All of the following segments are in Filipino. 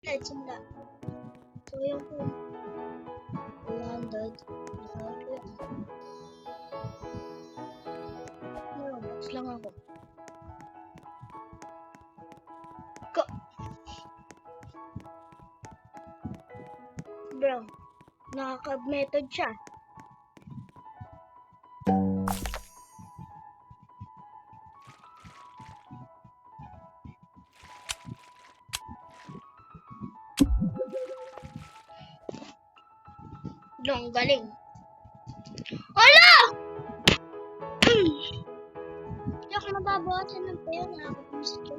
Let's simula. So, yung po, 100. Box lang ako. Bro, nakaka-method siya. Ang galing. Hala! Hindi ako nababawasan ng pera. Nakakapamiss ko.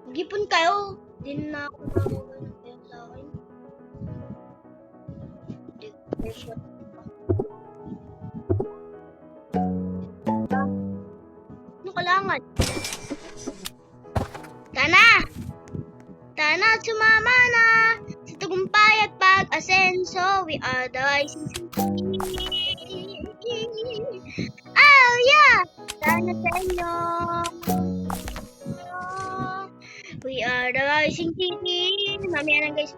Mag-ipon kayo. Hindi na ako nababawasan ng pera sa akin. Hindi ko pressure. Ano kailangan? Tana, sumama na! Sa tagumpay at pag-asenso, we are the rising city. Oh yeah! Tana sa inyo! We are the rising city. Mamaya lang guys,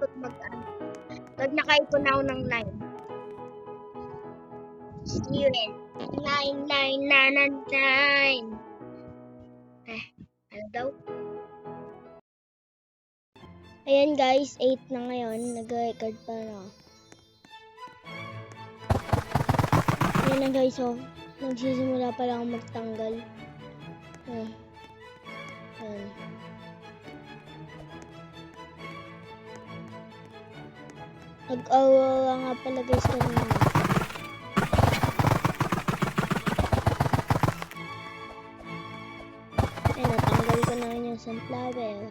pag nakaipon ako ng 9. See you in 99999. Ano daw? Ayan guys, 8 na ngayon. Nag-record pa na. Ayan na guys, oh. Nagsisimula pa lang magtanggal. Ayan. Nag-awawa nga pala guys kanina. Ayan, natanggal ko na yung sunflower.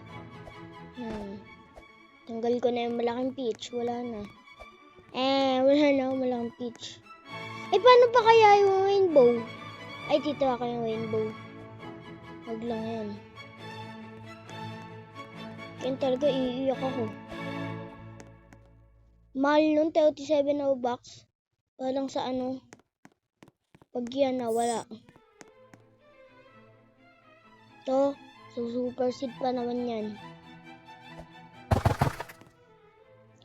Tanggal ko na yung malaking peach. Wala na. Wala na yung malaking peach. Paano pa kaya yung rainbow? Ay, dito ako yung rainbow. Wag lang yan. Kaya talaga iiyak ako. Mahal nun, 37 na box. Walang sa ano. Pag yan na, wala. To, so super seed pa naman yan.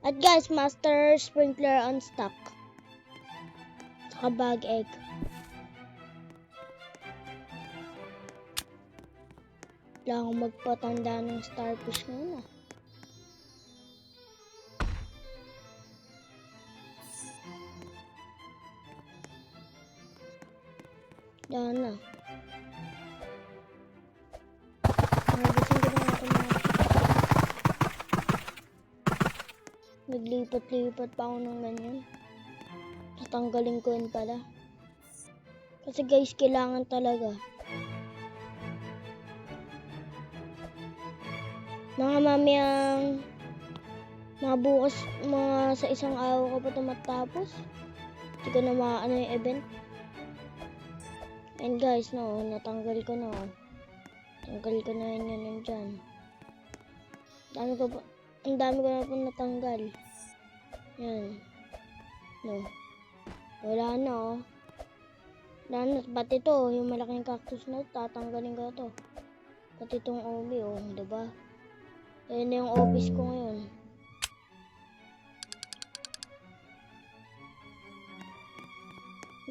At guys, master sprinkler on stock. Saka bag egg. Wala akong magpatanda ng starfish ngayon ah. Yan na. Naglipat-lipat pa ako ng ganyan. Tatanggalin ko yun pala. Kasi guys, kailangan talaga. Mga mamayang mga bukas, mga sa isang araw ko pa ito matapos. Hindi ko na maano yung event. And guys, no, natanggal ko na. Tanggal ko na yun nandyan. Ang dami ko na po natanggal. Yan. No. Wala na oh. Wala na. Pati ito, yung malaking cactus na tatanggalin ko ito. Pati itong obi oh. Diba? Ayan na yung office ko ngayon.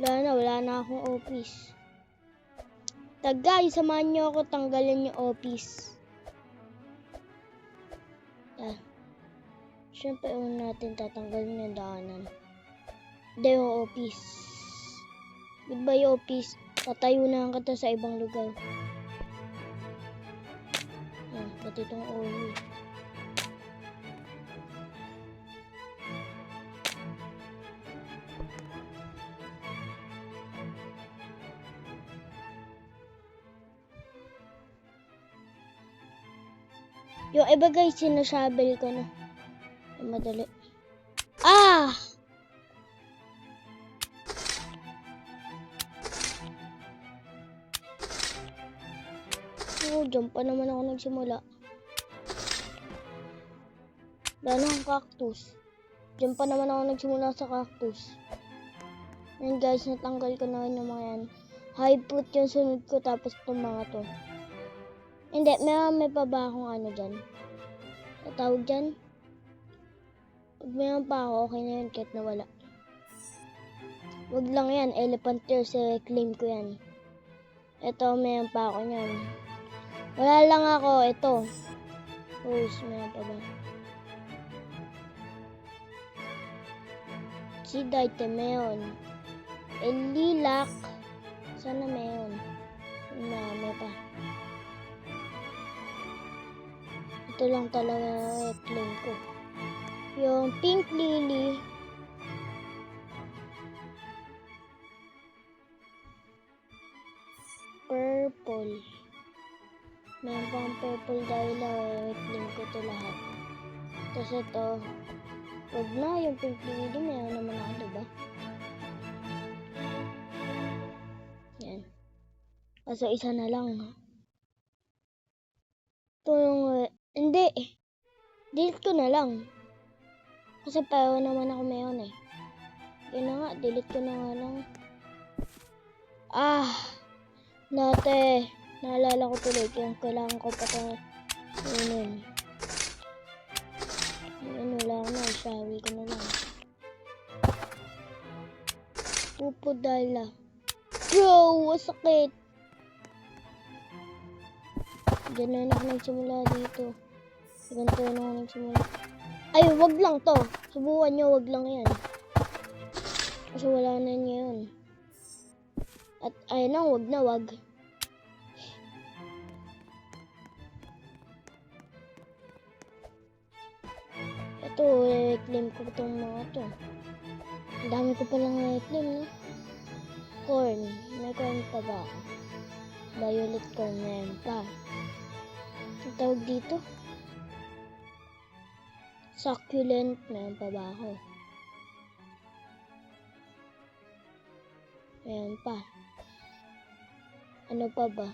Wala na akong office. Guys, samahan nyo ako tanggalin yung office. Siyempre, natin tatanggalin yung daanan. Hindi yung office. Goodbye office. Tatayo na kita sa ibang lugar. Pati itong oil. Yung iba guys, sinasabel ko na. Madali. Diyan pa naman ako nagsimula. Wala na akong cactus. Diyan pa naman ako nagsimula sa cactus. And guys, natanggal ko na yung mga yan. High fruit yung sunod ko, tapos itong mga to. Hindi, may pa ba akong ano dyan? Tatawag dyan. Pag mayroon pa ako, okay na yun kahit nawala. Wag lang yan, elephant ears, claim ko yan. Ito, mayroon pa ako yan. Wala lang ako, ito. Hose, mayroon pa ba? Seed item, mayroon. Lilac. Sana mayroon. May pa. Ito lang talaga claim ko. Yung pink lily. Purple. Meron pang purple dahil claim ko ito lahat. Tapos ito. Wag na, yung pink lily meron naman ako, diba? Yan. Kaso isa na lang. Ito yung, hindi. Delete ko na lang. Kasi pareho naman ako meron eh. Yun na nga, delete ko na nga lang. Dati, naalala ko tuloy kung kailangan ko pa ito. Wala ko na, isawi ko na lang. Pupo dala. Bro, sakit. Diyan na ako nagsimula dito. Ganito na ako nagsimula. Ay, wag lang to. Subukan nyo, wag lang yan. Kasi wala na niya yun. At ayun lang, wag na wag. Ito, claim ko itong mga to. Ang dami ko palang claim, no? Corn. May corn pa ba ako? Violet corn, meron pa. Ang tawag dito? Succulent, meron pa ba ako? Meron pa. Ano pa ba?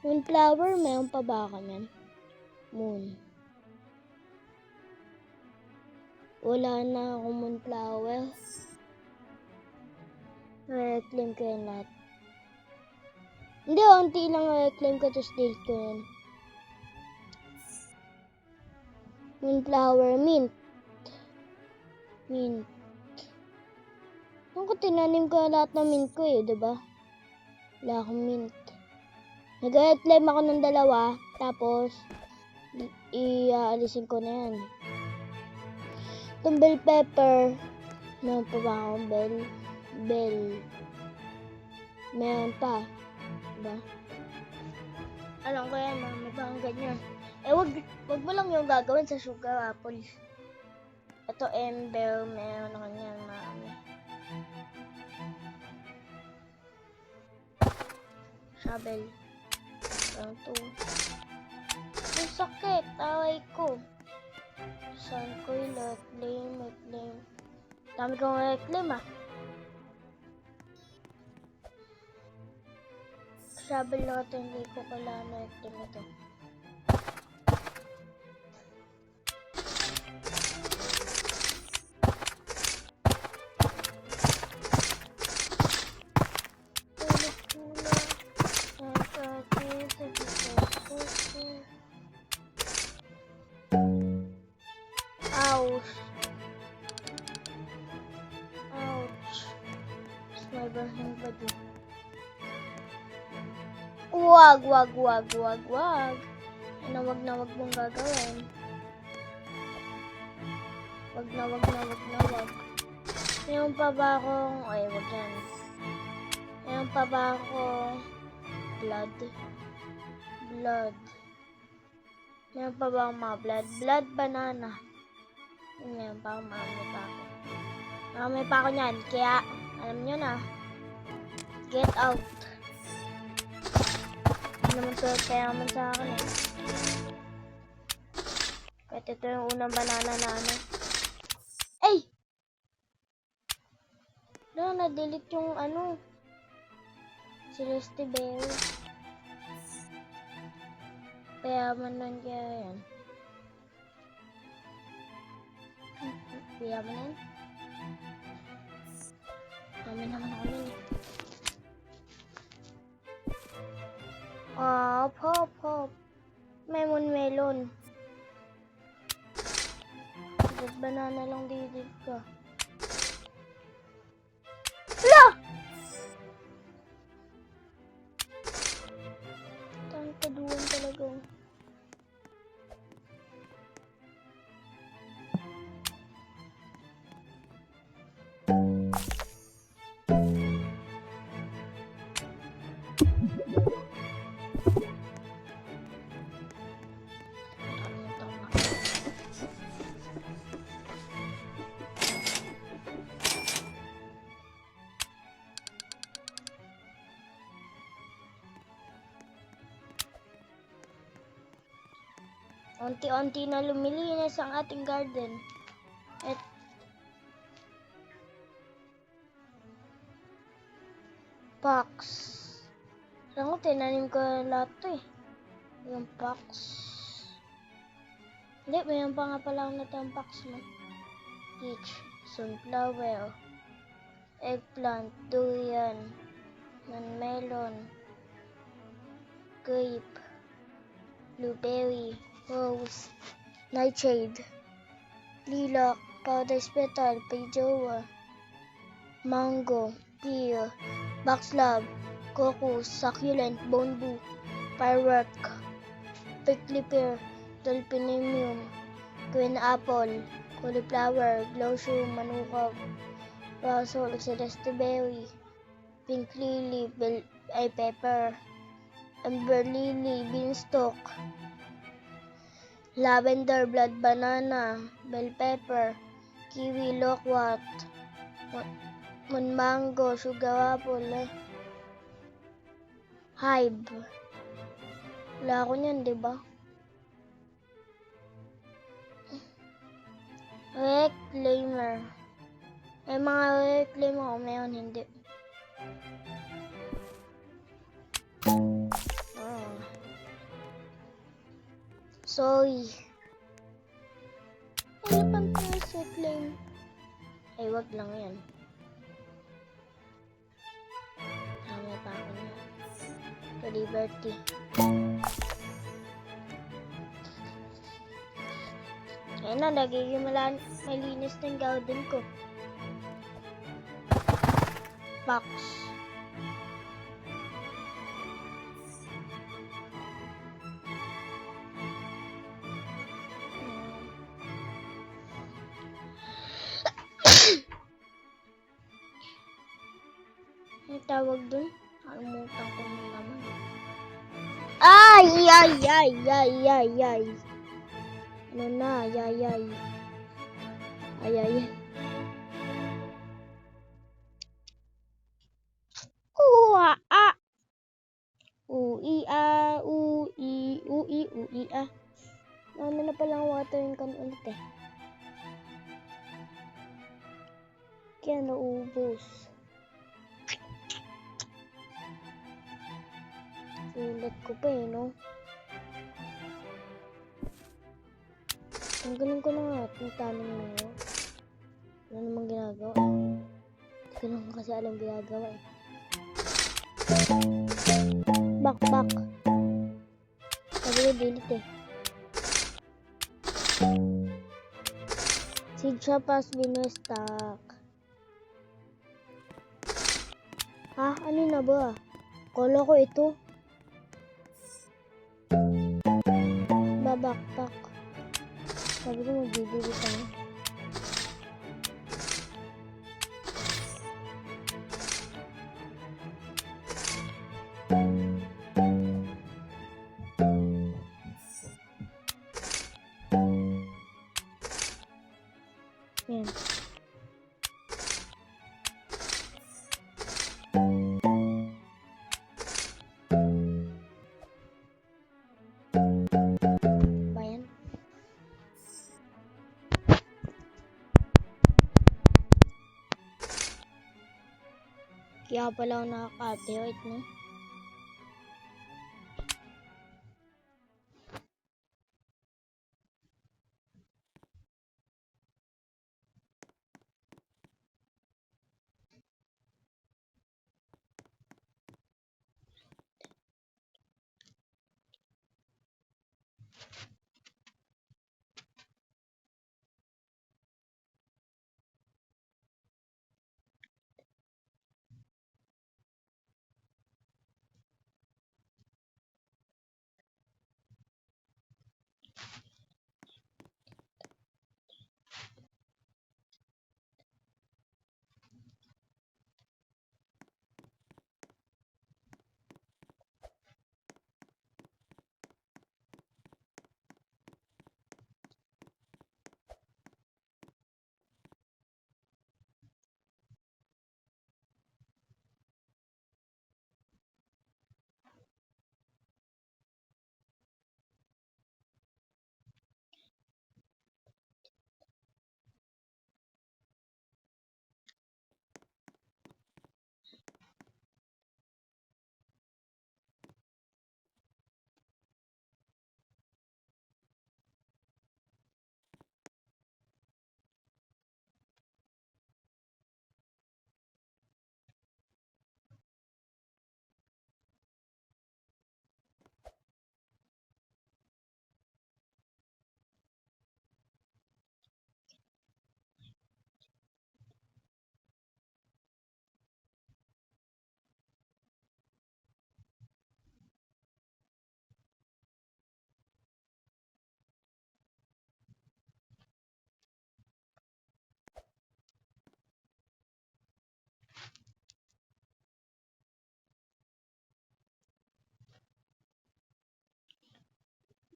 Moonflower, meron pa ba ako yan? Moon. Wala na akong moonflower. Reclaim ko yan lahat. Hindi, unti lang reclaim ko, tapos delete ko yan. Moonflower, mint. Mint. Ano ko tinanim ko lahat ng mint ko eh, diba? Wala akong mint. Nag-reclaim ako ng dalawa, tapos iaalisin ko na yan. Itong bell pepper, meron pa ba akong bell? Meron pa. Diba? Alam ko yan, may bang ganyan. Wag mo lang yung gagawin sa sugar apple. Ito ember, meron ako yan, marami. Shovel. Meron to. Ang sakit, away ko. Saan ko yung reclaim. Dami kong reclaim ah. Shovel na ito, hindi ko kailangan reclaim ito. Sniperhin ba din? Wag. Wag na wag mong gagawin. Wag na wag. Mayroon pa ba akong... Ay, wag yan. Mayroon pa ba akong... Blood. Mayroon pa ba akong mga blood? Blood banana. Mayroon pa akong marami pa ako niyan. Kaya, alam nyo na. Get out. Hindi naman to kaya naman sa akin eh. Kahit ito yung unang banana na ano. Ay! Na-delete yung ano. Celeste Berry. Kaya man lang kaya yan. Kaya man yan. Kami naman ako nun. Hop. May melon. banana lang didib ka. Hala! Tangkaduan talaga. Unti-unti na lumilinis ang ating garden. At box. Alam ko, tinanim ko lahat to eh. Yung box. Hindi, mayroon pa nga pala akong natang box no. Peach, sunflower, eggplant, durian, melon, grape, blueberry, rose, nightshade, lilac, paradise petal, pajoa, mango, pear, boxlove, crocus, succulent, bamboo, firework, prickly pear, delphinium, green apple, cauliflower, glosum, manukaw, rasol, celeste berry, pink lily, pepper, amber lily, beanstalk, lavender, blood banana, bell pepper, kiwi, loquat, mango, sugar apple, hive. Wala ko niyan, di ba? Reclaimer. May mga reclaimer ako, mayroon hindi. Sorry. Ano pang reclaim? Ay, wag lang yan. Tama pa ako na. To liberty. Ayun na, nagiging malinis ng garden ko. Box. Ang tawag dun? Nakalimutan ko na naman. Ay! Ano na? Ay. Uwa-a! Ui-a! Ui-a! Ano na palang watering can ulit eh. Kaya naubos. Ulit ko pa eh, no? Tanggalin ko na nga itong tanong na yun. Wala namang ginagawa. Hindi ko naman kasi alam ginagawa eh. Back. Sabi ko delete eh. Seed shop has been restock. Ha? Ano na ba? Kala ko ito. Backpack. Sabi ko magbibili tayo. Yan. Bayan. Kaya pala ako nakaka-copyright, no?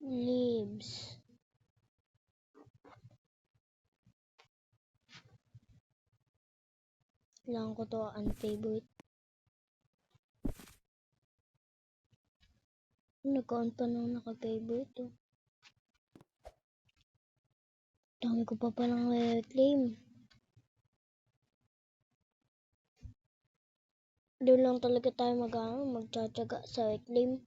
Leaves. Kailangan ko to unfavorite. Nag-count pa nang naka-favorite to. Dami ko pa palang reclaim. Doon lang talaga tayo magtsatsaga sa reclaim.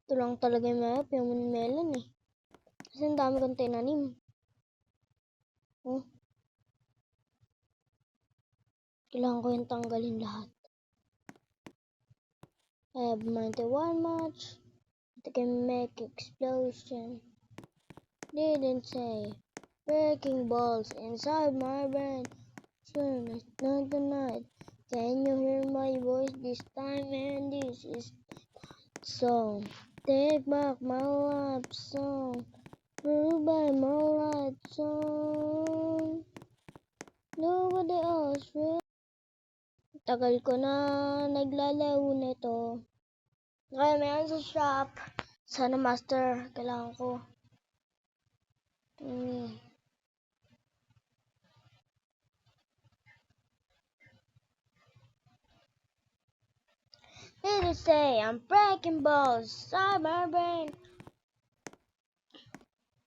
Ito lang talaga yung mahirap, yung melon eh. Kasi ang dami kong tinanim. Oh. Kailangan ko yung tanggalin lahat. I have 91 much. I can make explosion. Didn't say. Breaking balls inside my brain. Soon it's not the night. Can you hear my voice this time? And this is song. Take back my love song. Ruled by my right song. Nobody else will. Tagal ko na naglalaro nito. Kaya meron sa shop. Sana master. Kailangan ko. Did it say I'm breaking balls inside my brain?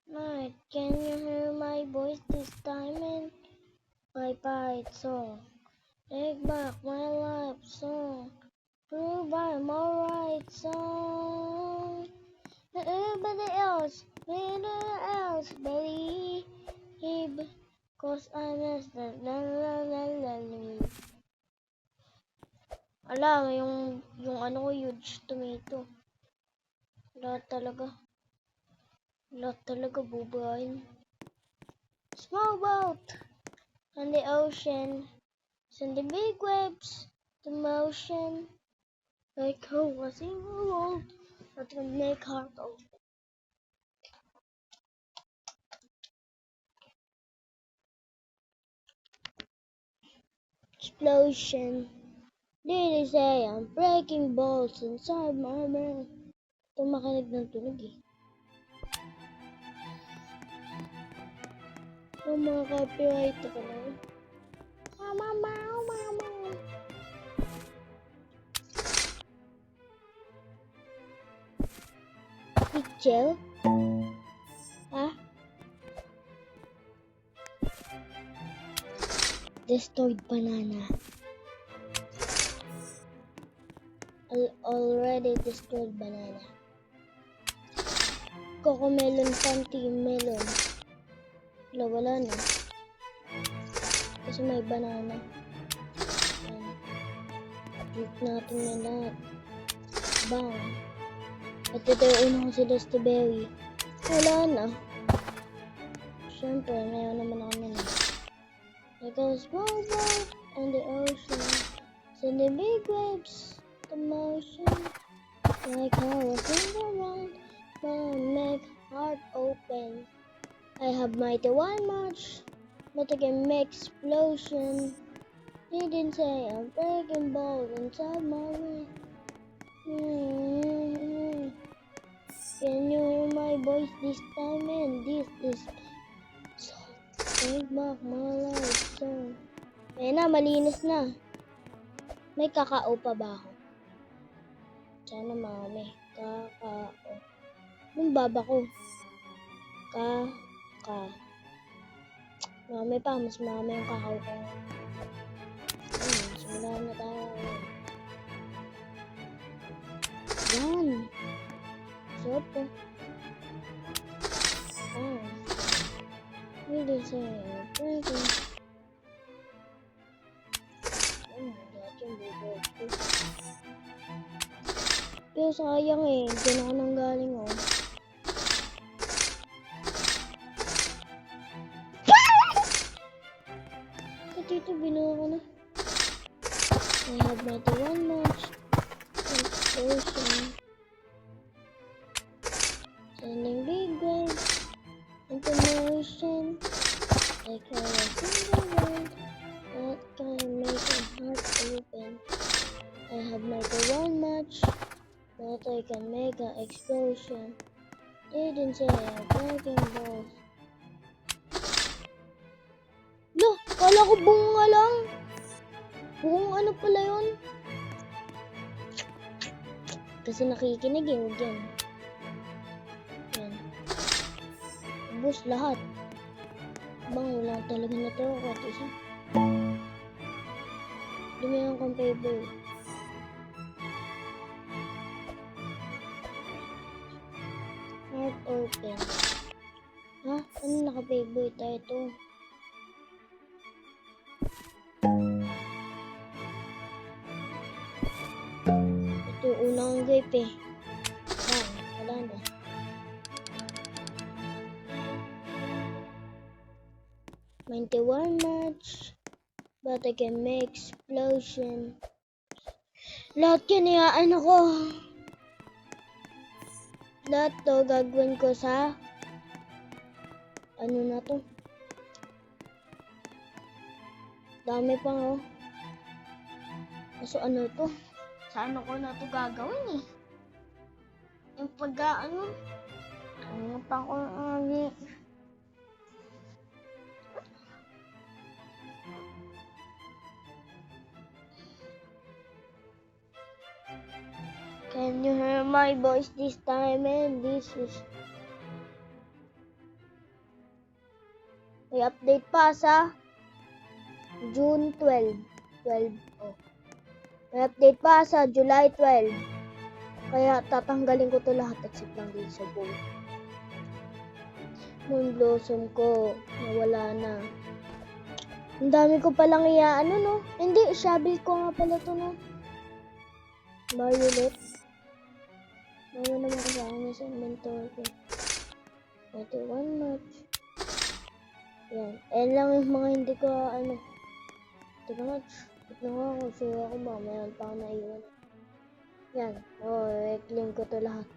Night, can you hear my voice this time in my fight song? Take back my life song. Prove I'm alright song. Everybody else believe. Cause I messed up. Alam, yung ano ko, huge tomato. Lahat talaga bubuhayin. Small boat on the ocean. Send the big waves to motion. Like how was in the world that can make heart open. Explosion. Did they say I'm breaking balls inside my brain? Ito makinig ng tunog eh. Yung mga copyright ako na. Mama. Picture? Ha? Destroyed banana. Already destroyed banana. Cocomelon, panty melon. Wala na. Kasi may banana. Eat natin yan lahat. Bang. At ito yung una ko si Dusty Berry. Wala na. Siyempre, mayroon naman ako nila. Like a small boat on the ocean. Send the big waves to motion. Like how a single round can make heart open. I have mighty one much, but I can make explosion. Didn't say I'm breaking balls inside my way. Can you hear my voice this time? And this is Take back my life song. Ayan na, malinis na. May kakao pa ba ako? Sana mami. Kakao. Anong baba ko? Mami pa, mas mami ang kakao ko. Simulan na tayo. Yan. Sarap po. Really say breaking. Lahat yung bubo ko. Pero sayang eh. Diyan ako nang galing oh. Dito binuha ko na. I have not one much explosion. Sending big waves into motion. I can't see the world that can make a heart open. I have not one much that I can make an explosion. Didn't say I'm breaking balls. Lo, kala ko bunga lang. Buong ano pala yun? Kasi nakikinig eh, huwag yan. Yan. Ubus lahat. Bang, wala talaga na tayo kahit isa. Dumihan kong paper. Heart open. Ha? Ano naka-paper tayo ito? Ito yung unang grape eh. Yan, wala na. $91 much, but I can make explosion. Lahat yan iyaan ako. Lahat to gagawin ko sa ano na to. Dami pa oh. So ano to? Saan ako na to gagawin eh? Yung pag-ano? Ano pa ko Can you hear my voice this time? And this is may update pa sa June 12. Oh. May update pa sa July 12. Kaya tatanggalin ko to lahat except lang din sa bowl. Moon blossom ko nawala na. Ang dami ko palang ano no? Hindi, shovel ko nga pala to no. Violet. Bawa naman ko sa akin sa inventory ko. Ito, one much. Yan. Ayan lang yung mga hindi ko ano. Ito much. Ito nga ako. Sure ako ba. Mayroon pa ako naiwan. Yan. Oh, i-claim ko to lahat.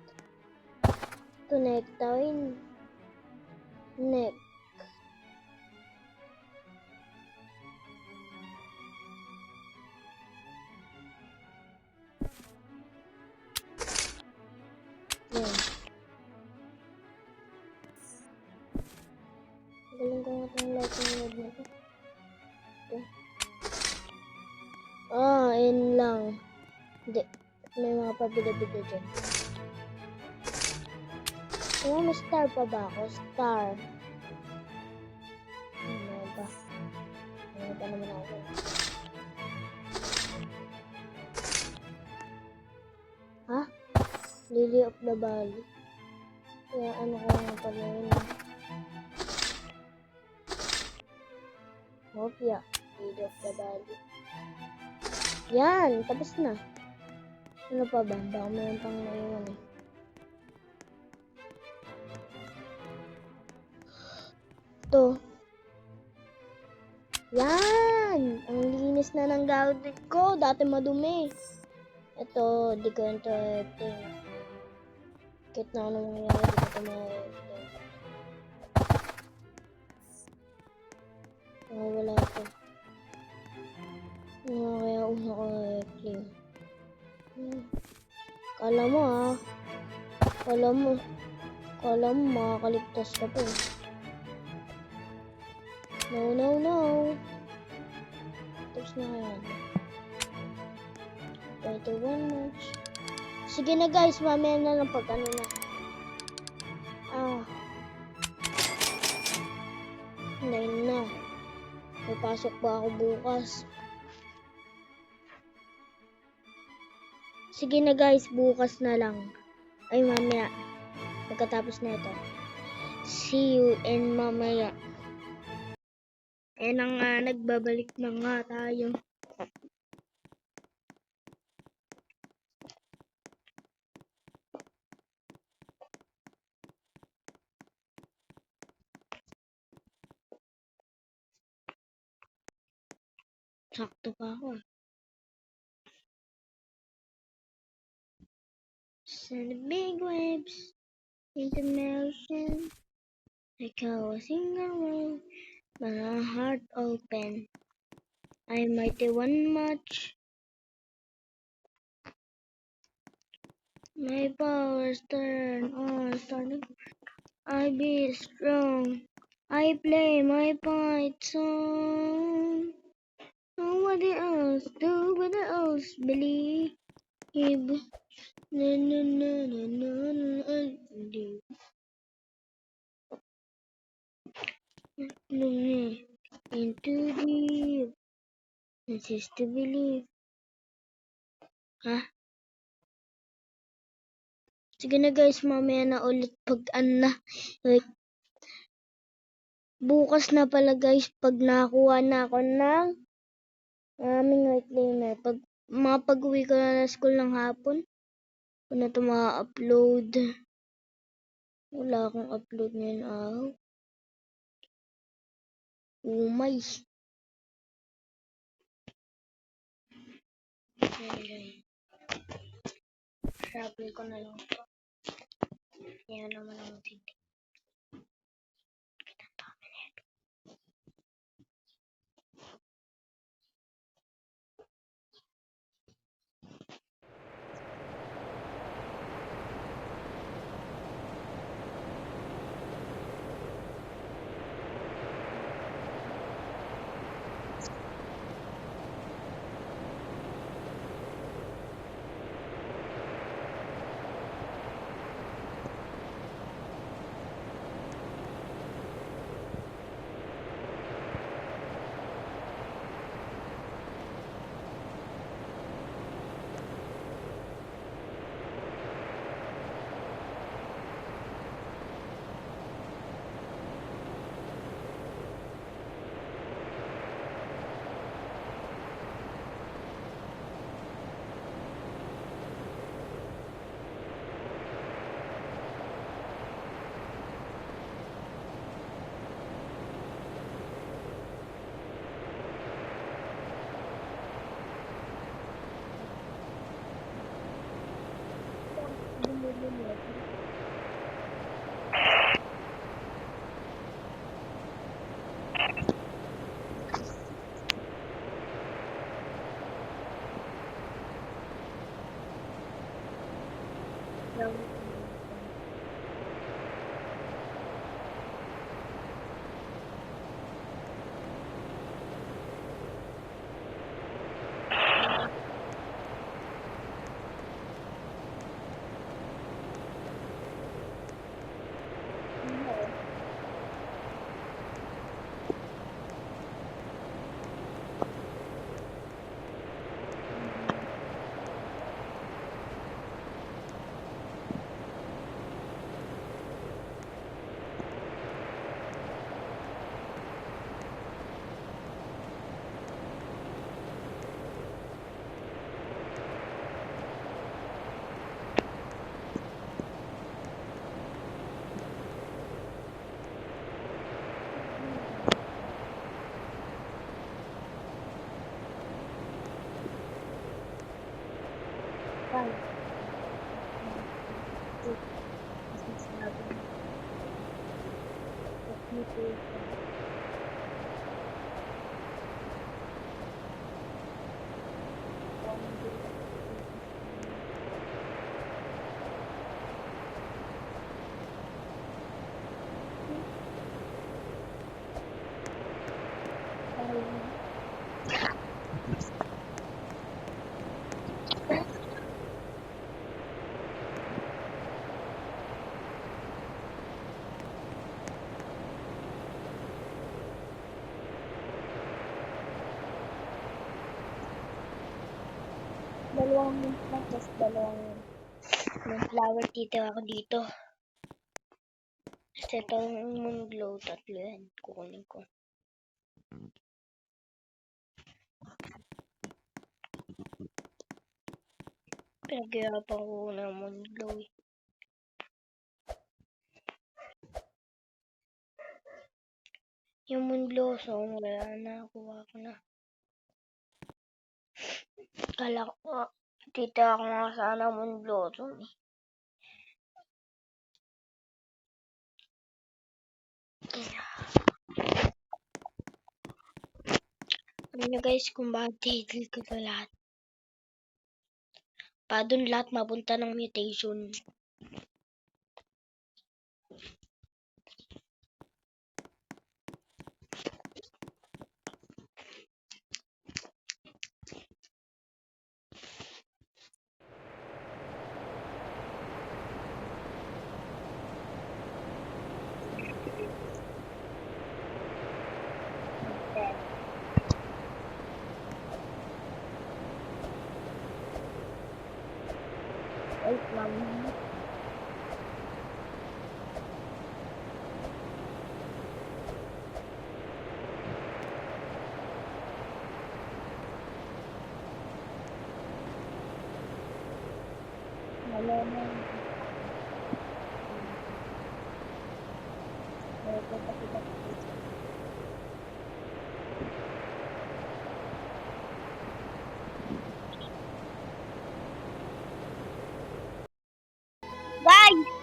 Ito, nectarine. Neck. Yan. Galing ko nga itong lightning rod na to. Ito. Yun lang. Hindi. May mga pabida-bida dyan. May star pa ba ako? Star. Ano ba? Ano pa naman ako? Ha? Lily of the Valley. Kaya ano ko nga pala yun. Hopia. Lily of the Valley. Yan! Tapos na. Ano pa ba? Baka mayroon pang naiwan eh. Ito. Yan! Ang linis na ng garden ko. Dati madumi. Ito, di ko ito editing. Kahit na anong nangyari, di ko ito ma-editing. Wala ito. Kaya una ko i-claim. Kala mo ah. Kala mo makakaligtas ka pa eh. No. Tapos na kaya. 21 match. Sige na guys, mamaya na lang pag ano na. Nine na. May pasok ba ako bukas? Sige na guys, bukas na lang. Ay mamaya. Pagkatapos na ito. See you in mamaya. Na nga, nagbabalik na nga tayo. Sakto pa ako. Send the big waves into the ocean. Like a single wave, my heart open. I mighty one much. My powers turn on, starting. I be strong. I play my fight song. Nobody else believe. Into deep. This is to believe. Sige na guys, mamaya na ulit pag like, bukas na pala guys pag nakakuha na ako ng aming reclaimer. Pag uwi ko na school ng hapon, kung na ito ma-upload. Wala akong upload ngayon. Umay. Travel ko na lang ito. Yan naman ang tindi. dalawang mint lang, tapos dalawang moonflower. Titira ako dito. Tapos itong moonglow, tatlo yan. Kukunin ko. Pinaghirapan ko ng moonglow eh. Yung moonglow, so wala na. Kuha ko na. Kala ko, titira ko nga sana moonglow. So, alam nyo guys kung bakit titigil ko ito lahat. Pa dun lahat mapunta ng mutation. Wait lang.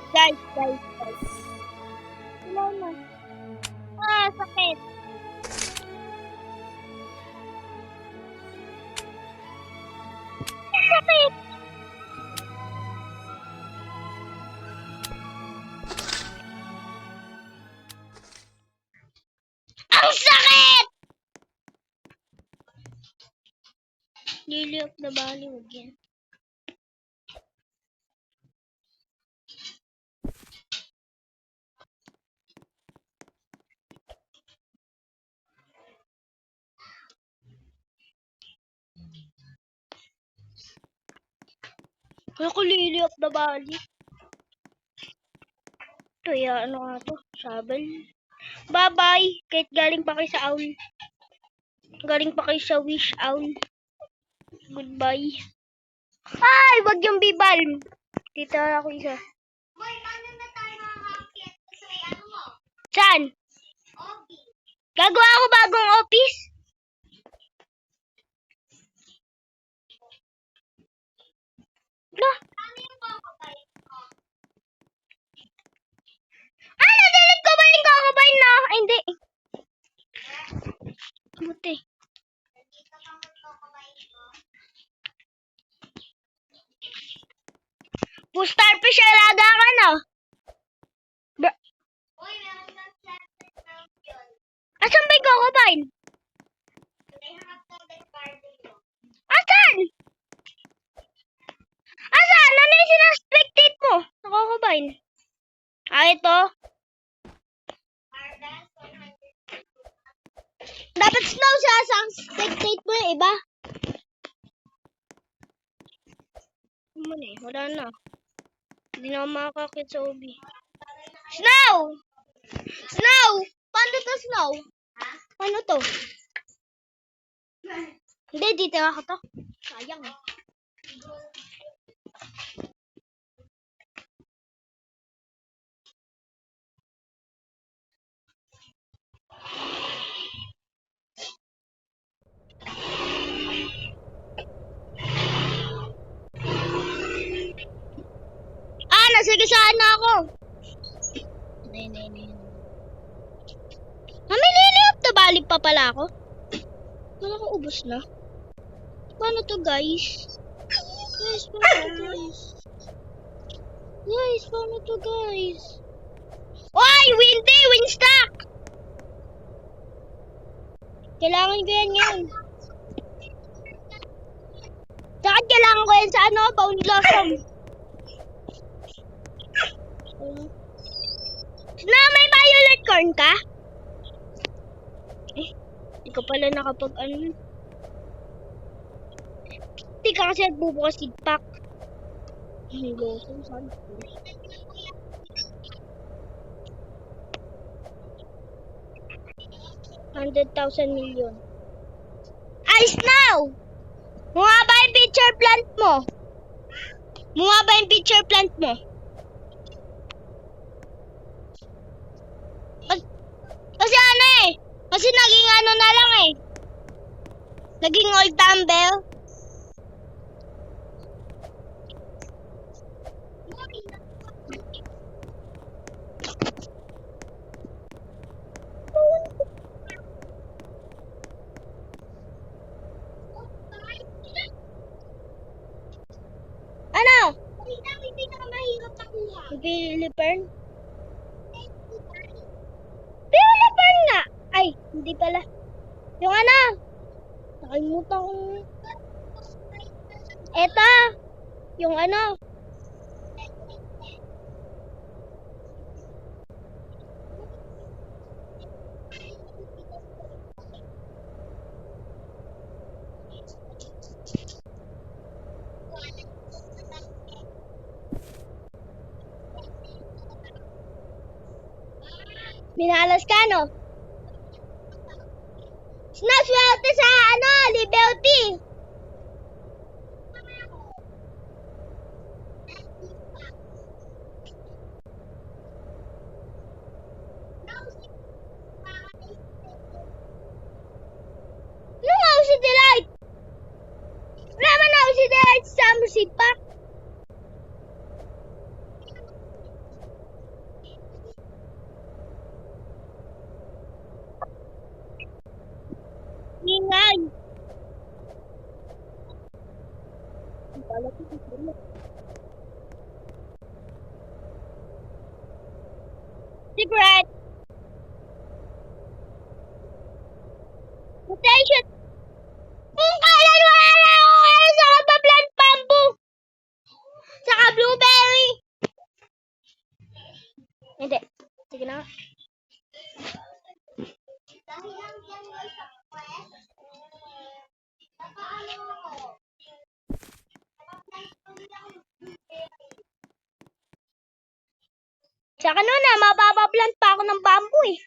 Guys. Wala na. Sakit. Sakit. Ang sakit! Lily of the Valley, wag yan. Ako Lily of the Valley. Ito, ano nga to? Shovel. Bye-bye! Kahit galing pa kayo sa owl. Galing pa kayo sa wish owl. Goodbye. Ay! Wag yung bibalm. Dito ako isa. Boy, paano na tayo makakakit? Kasi ano mo? Saan? Office. Gagawa ako bagong office. No? Ano yung kakabay ko? Ano? Delete ko ba yung kakabay na? Ay, hindi. Buti. Nandito ka magkakabay ko. Starfish alaga ka na. Uy, meron kang plastic mount yun. Asan ba yung kakabay? May hanap ng discarding mo. Asan? Asan? Ano yung sinaspectate mo? Nakakabay. Ito. Ardas, 100. Dapat snow siya sa spectate mo yung iba. Wala na. Hindi na ako makakakit sa ubi. Snow! Snow! Paano to, Snow? Ha? Paano to? Hindi, dito ako to. Sayang eh. Nasigasaan na ako. Hindi. May Lily of the Valley pa pala ako. Wala ko ubos na. Paano to, guys? Guys, paano to, guys? Oy! Windy! Windstack! Kailangan ko yan ngayon. Saka kailangan ko yan sa Bound Blossom. Na may violet corn ka? Hindi ko pala nakapag Di ka kasi nagbubukas seed pack. Hello, saan? 100,000 million. Ice now! Mukha ba yung pitcher plant mo? Mukha ba yung pitcher plant mo? Kasi ano eh. Kasi naging ano na lang eh. Naging old dumbbell. Ano? Hindi na mahirap nakuha. Pilipern? Pilipern nga! Ay, hindi pala. Yung ano? Nakalimutan ko. Eta! Yung ano? Minalas ka, no? Naswerte sa ano, Liberty. Ano nga si Delight? Wala man ako si Delight sa musipa. Ingay. Secret. Mutation. Kung kailan wala na ako ano sa kabablant bamboo. Saka blueberry. Hindi. Sige na. Dahil lang yan sa quest. Nakaano ako. Saka nun na, mapapaplant pa ako ng bamboo eh.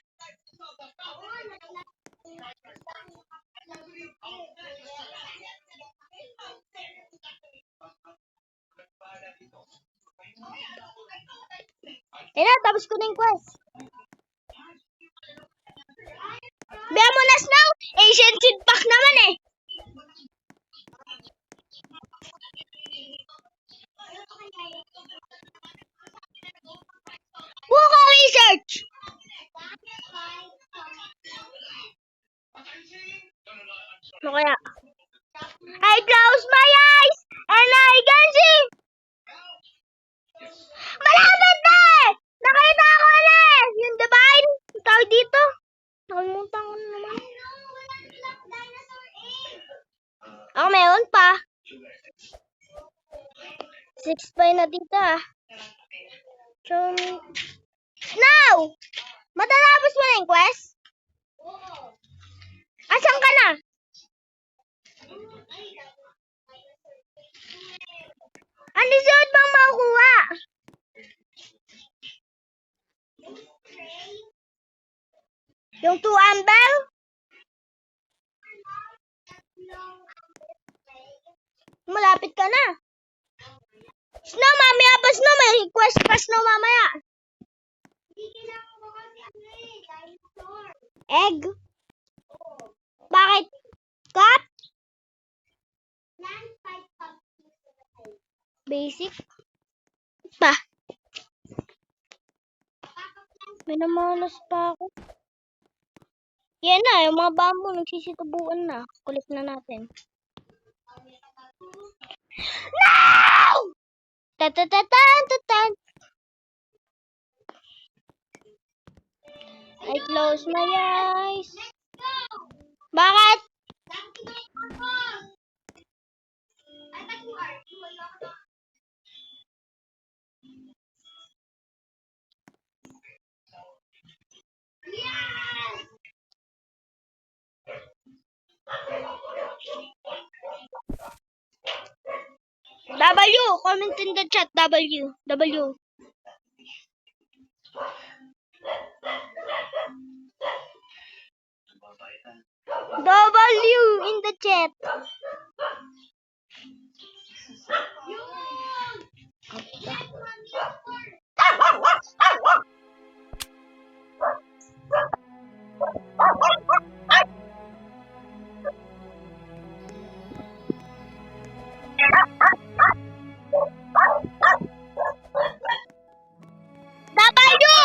Eh na, tapos ko na yung quest. Biya mo na Snow, Asian seed pack naman eh. Buka research! Ano kaya? I close my eyes and I can see! Malapit na eh! Nakita ko na eh! Yung divine! Yung tawag dito. Nakalimutan ko na naman. Ako meron pa. 6 pa na dito ah. Now! Matatapos mo na yung quest? Asan ka na? Ano suot bang makukuha? Yung 2 amber? Malapit ka na. Snow, mamaya pa Snow. May request pa Snow mamaya. Egg? Bakit? Cup? Basic? Pa. Minamalas pa ako. Yan na, yung mga bamboo nagsisitubuan na. Kulit na natin. No! Tatatatan! I close my eyes. Bakit? W, comment in the chat, W. W. W in the chat. W!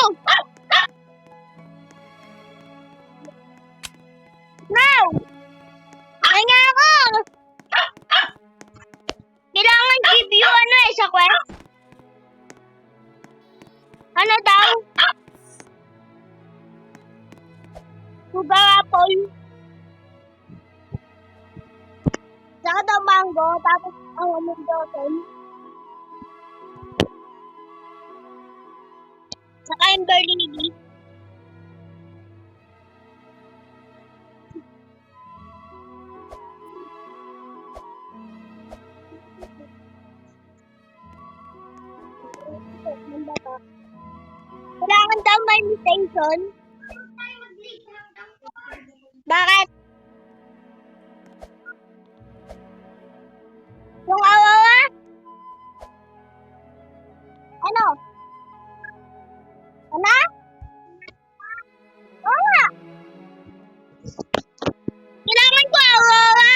Now! Kaya ako! Kailangan give you sa quest? Ano daw? Sugar apple. Saka daw mango, tapos ang doon. Saka yung berlini. Kailangan daw may mutation. Bakit? Yung awawa? Ano? Ano? Oo nga. Kailangan ko awawa.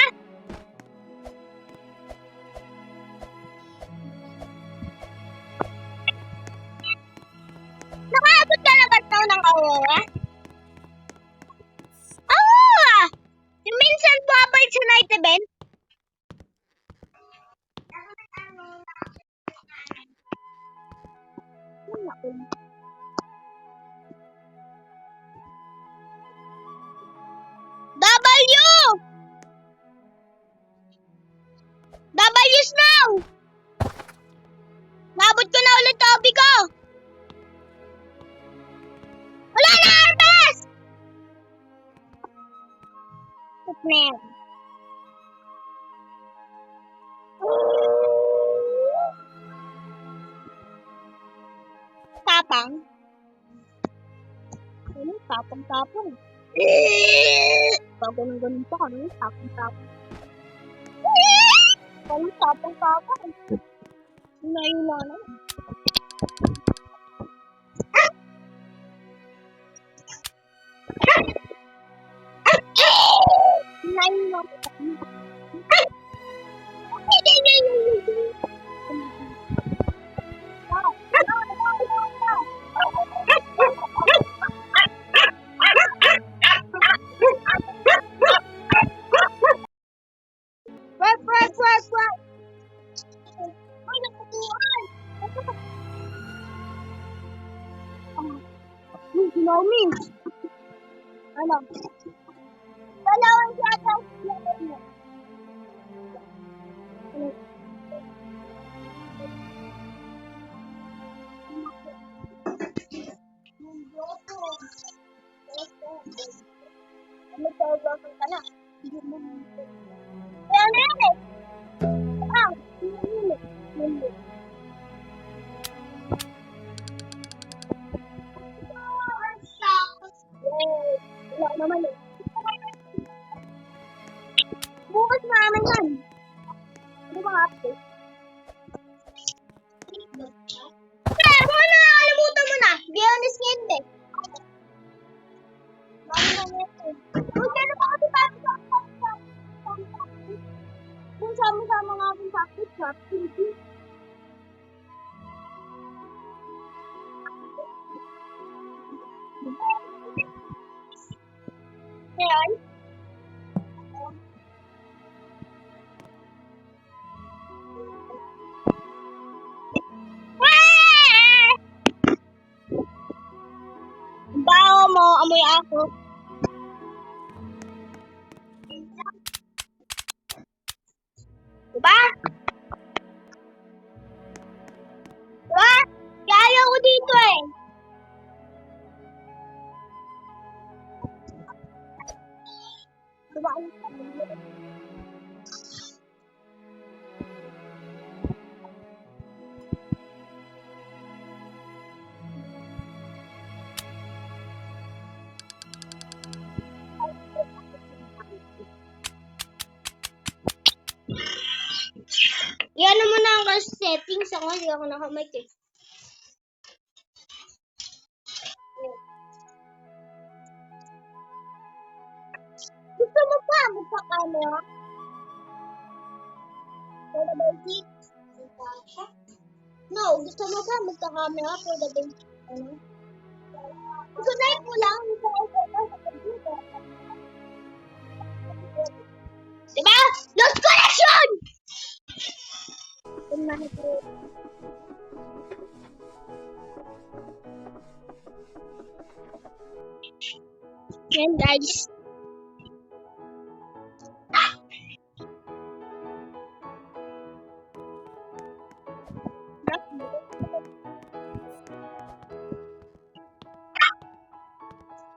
Nakaabot ka na ba ito ng awawa? Awawa! Yung minsan bumabalik sa night event? W! W Snow! Nabot ko na ulit topic ko! Wala na, Arbas! Man. Tapang? Ano? Tapang-tapang. Pag ganun-ganun pa kami, tapang-tapang. Ganun, tapang-tapang. Hinayin na lang. Hinayin na lang. Naomi. Ano? Dalawang yata. Nagtawag ka na. Kaya na yan eh. Ah, wala naman eh. Bukas namin yan. Ano ba update? Kaya, kung ano nakalimutan mo na. Be honest ngayon eh. Huwag ka na ba kasi kung sama-sama nga akong practice sa TV. Ngayon? Baho mo, amoy ako. Diba? Diba? Kaya ko dito eh. Diba? ako, hindi ako nakamike eh. Gusto mo pa magpa-camera? For the basic? No, gusto mo pa magpa-camera for the basic? Ano? Sunay mo lang sa computer. Diba? Lost connection! Yan guys.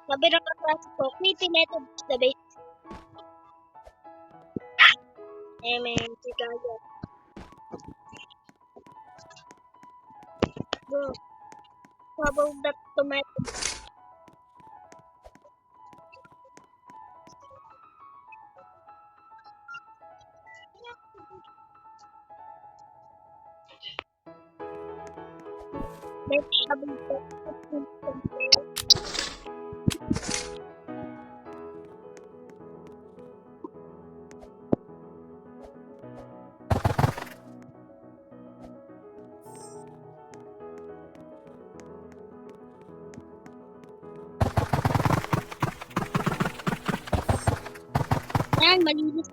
Sabi ng kaklase ko, creepy method is the base. Amen. Chicago. Bro, how about that tomato? Let's have a look. Yan, malinis.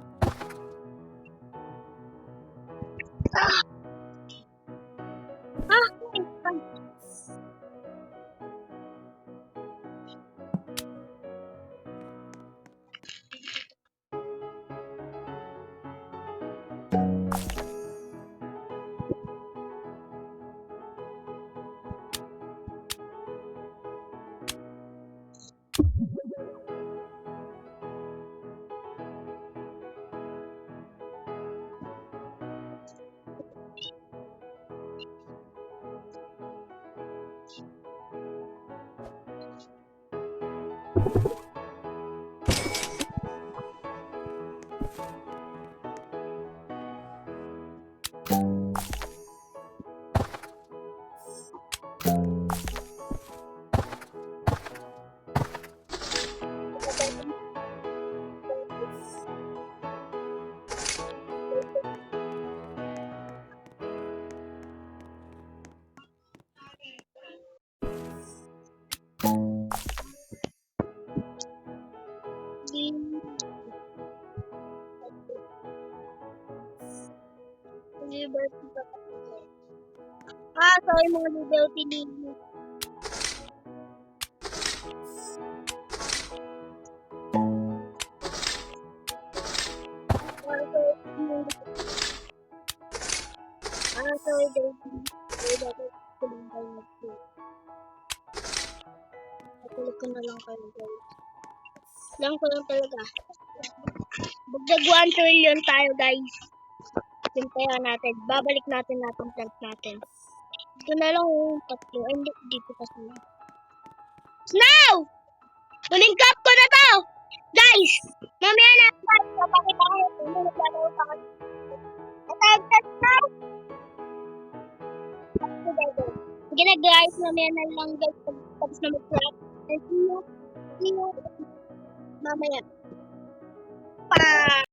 Sorry mga Liberty League. Sorry, Natulog ko na lang kayo, guys. Lang ko lang talaga. Bagdag 1 trillion tayo, guys. Sintayan natin. Babalik natin plant natin. Ito na lang yung tatlo. Ay, hindi dito kasi. Snow! Huling cup ko na to! Guys! Mamaya na guys. Papakita ko yung ano naglalaro pa kasi. Natawag sa snow! Sige na guys. Mamaya na lang guys. Tapos na mag-craft. See you mamaya. Pa!